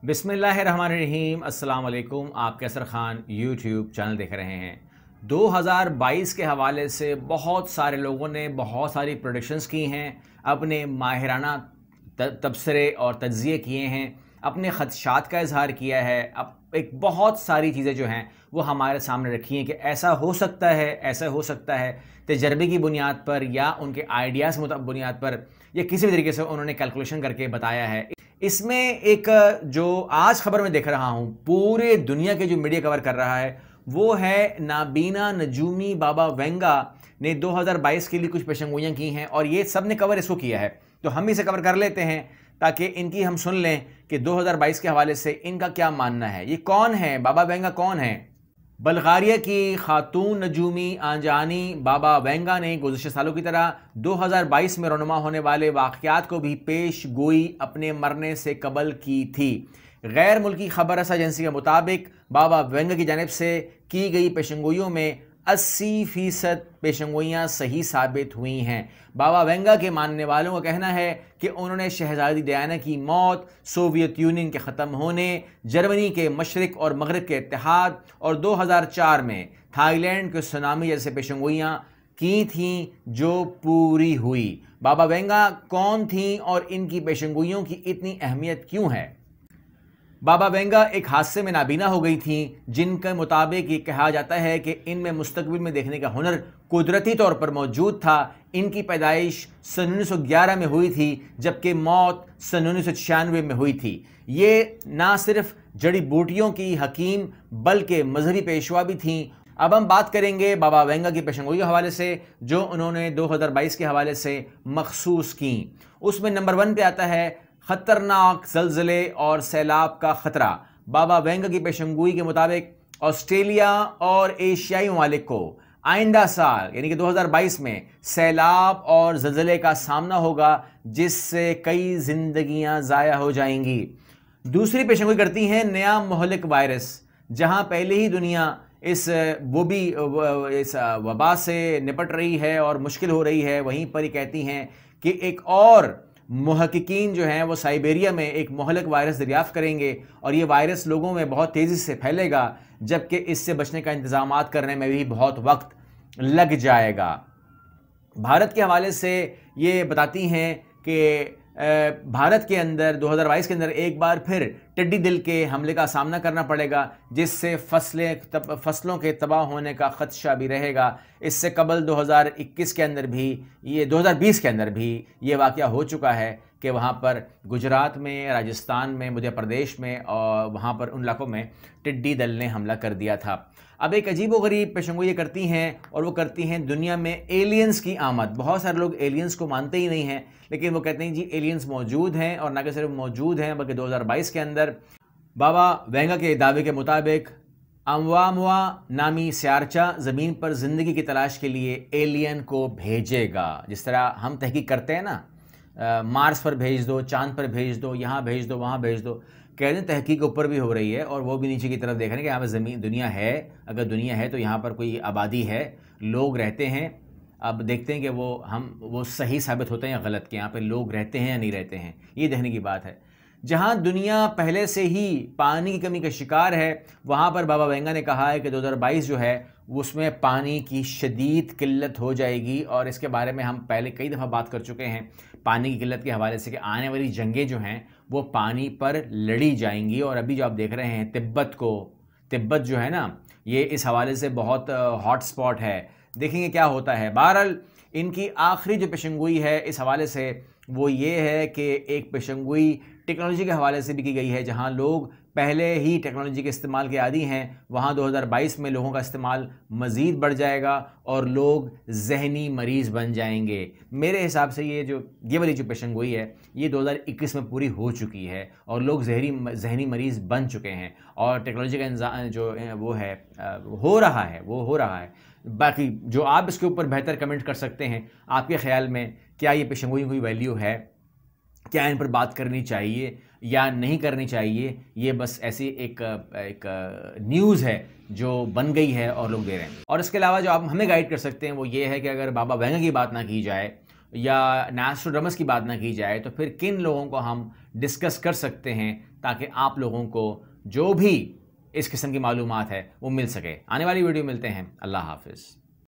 बिस्मिल्लाहिर्रहमानिर्रहीम। अस्सलाम वालेकुम। आप कैसर खान यूट्यूब चैनल देख रहे हैं। 2022 के हवाले से बहुत सारे लोगों ने बहुत सारी प्रोडिक्शंस की हैं, अपने माहिराना तबसरे और तज्ज़िये किए हैं, अपने ख़दशात का इजहार किया है। अब एक बहुत सारी चीज़ें जो हैं वो हमारे सामने रखी हैं कि ऐसा हो सकता है, ऐसा हो सकता है। तजर्बे की बुनियाद पर या उनके आइडियाज़ की बुनियाद पर या किसी भी तरीके से उन्होंने कैलकुलेशन करके बताया है। इसमें एक जो आज खबर मैं देख रहा हूँ, पूरे दुनिया के जो मीडिया कवर कर रहा है वो है नाबीना नजूमी बाबा वेंगा ने 2022 के लिए कुछ पेशंगोइयाँ की हैं और ये सब ने कवर इसको किया है। तो हम इसे कवर कर लेते हैं ताकि इनकी हम सुन लें कि 2022 के हवाले से इनका क्या मानना है। ये कौन है, बाबा वेंगा कौन है? बल्गारिया की खातून नजूमी आंजानी बाबा वेंगा ने गुज़श्ता सालों की तरह 2022 में रौनुमा होने वाले वाक़यात को भी पेश गोई अपने मरने से कबल की थी। गैर मुल्की खबर रसा एजेंसी के मुताबिक बाबा वेंगा की जानिब से की गई पेशंगोइयों में 80% पेशंगोइयाँ सही साबित हुई हैं। बाबा वेंगा के मानने वालों का कहना है कि उन्होंने शहजादी डायना की मौत, सोवियत यूनियन के ख़त्म होने, जर्मनी के मशरिक़ और मगरिब के इत्तेहाद और 2004 में थाईलैंड के सुनामी जैसे पेशंगोइयाँ की थीं जो पूरी हुई। बाबा वेंगा कौन थीं और इनकी पेशंगोइयों की इतनी अहमियत क्यों है? बाबा वेंगा एक हादसे में नाबीना हो गई थीं, जिनके मुताबिक ये कहा जाता है कि इनमें मुस्तकबिल में देखने का हुनर कुदरती तौर पर मौजूद था। इनकी पैदाइश सन 1911 में हुई थी, जबकि मौत सन 1996 में हुई थी। ये ना सिर्फ जड़ी बूटियों की हकीम बल्कि मजहबी पेशवा भी थीं। अब हम बात करेंगे बाबा वेंगा की पेशंगोई के हवाले से जो उन्होंने 2022 के हवाले से मखसूस की। उसमें नंबर 1 पे आता है खतरनाक ज़लज़ले और सैलाब का ख़तरा। बाबा वेंगा की पेशंगोई के मुताबिक ऑस्ट्रेलिया और एशियाई ममालिक को आइंदा साल यानी कि 2022 में सैलाब और ज़लज़ले का सामना होगा, जिससे कई जिंदगियां ज़ाया हो जाएंगी। दूसरी पेशंगोई करती हैं नया मुहलिक वायरस। जहां पहले ही दुनिया इस वबा से निपट रही है और मुश्किल हो रही है, वहीं पर ही कहती हैं कि एक और मुहक्किकीन जो हैं वो साइबेरिया में एक मुहलिक वायरस दरियाफ्त करेंगे और ये वायरस लोगों में बहुत तेज़ी से फैलेगा, जबकि इससे बचने का इंतज़ामात करने में भी बहुत वक्त लग जाएगा। भारत के हवाले से ये बताती हैं कि भारत के अंदर 2022 के अंदर एक बार फिर टिड्डी दिल के हमले का सामना करना पड़ेगा, जिससे फसलों के तबाह होने का ख़दशा भी रहेगा। इससे कबल 2021 के अंदर भी 2020 के अंदर भी ये वाक़या हो चुका है कि वहाँ पर गुजरात में, राजस्थान में, मध्य प्रदेश में और वहाँ पर उन इलाकों में टिड्डी दल ने हमला कर दिया था। अब एक अजीब व गरीब पेशंगोई ये करती हैं और वो करती हैं दुनिया में एलियंस की आमद। बहुत सारे लोग एलियंस को मानते ही नहीं हैं, लेकिन वो कहते हैं जी एलियंस मौजूद हैं, और न कि सिर्फ मौजूद हैं बल्कि 2022 के अंदर बाबा वेंगा के दावे के मुताबिक अमवामुआ नामी स्यारचा ज़मीन पर ज़िंदगी की तलाश के लिए एलियन को भेजेगा। जिस तरह हम तहकीक करते हैं ना, मार्स पर भेज दो, चांद पर भेज दो, यहाँ भेज दो, वहाँ भेज दो। कहते हैं तहकीक ऊपर भी हो रही है और वो भी नीचे की तरफ देख रहे हैं कि यहाँ पर ज़मीन दुनिया है। अगर दुनिया है तो यहाँ पर कोई आबादी है, लोग रहते हैं। अब देखते हैं कि वो सही साबित होते हैं या गलत, कि यहाँ पे लोग रहते हैं या नहीं रहते हैं। ये देखने की बात है। जहाँ दुनिया पहले से ही पानी की कमी का शिकार है, वहाँ पर बाबा वेंगा ने कहा है कि 2022 जो है उसमें पानी की शदीद किल्लत हो जाएगी, और इसके बारे में हम पहले कई दफ़ा बात कर चुके हैं पानी की किल्लत के हवाले से कि आने वाली जंगें जो हैं वो पानी पर लड़ी जाएंगी। और अभी जो आप देख रहे हैं तिब्बत जो है ना, ये इस हवाले से बहुत हॉट स्पॉट है। देखेंगे क्या होता है। बहरहाल इनकी आखिरी जो पेशंगोई है इस हवाले से वो ये है कि एक पेशंगोई टेक्नोलॉजी के हवाले से भी की गई है। जहां लोग पहले ही टेक्नोलॉजी के इस्तेमाल के आदी हैं, वहां 2022 में लोगों का इस्तेमाल मज़ीद बढ़ जाएगा और लोग जहनी मरीज़ बन जाएंगे। मेरे हिसाब से ये वाली जो पेशंगोई है ये 2021 में पूरी हो चुकी है और लोग जहनी मरीज़ बन चुके हैं, और टेक्नोलॉजी का जो वो है हो रहा है। बाकी जो आप इसके ऊपर बेहतर कमेंट कर सकते हैं, आपके ख्याल में क्या ये पेशंगोई कोई वैल्यू है, क्या इन पर बात करनी चाहिए या नहीं करनी चाहिए? ये बस ऐसी एक न्यूज़ है जो बन गई है और लोग दे रहे हैं। और इसके अलावा जो आप हमें गाइड कर सकते हैं वो ये है कि अगर बाबा वेंगा की बात ना की जाए या नॉस्ट्रेडामस की बात ना की जाए तो फिर किन लोगों को हम डिस्कस कर सकते हैं ताकि आप लोगों को जो भी इस किस्म की मालूमात है वो मिल सके। आने वाली वीडियो मिलते हैं। अल्लाह हाफिज़।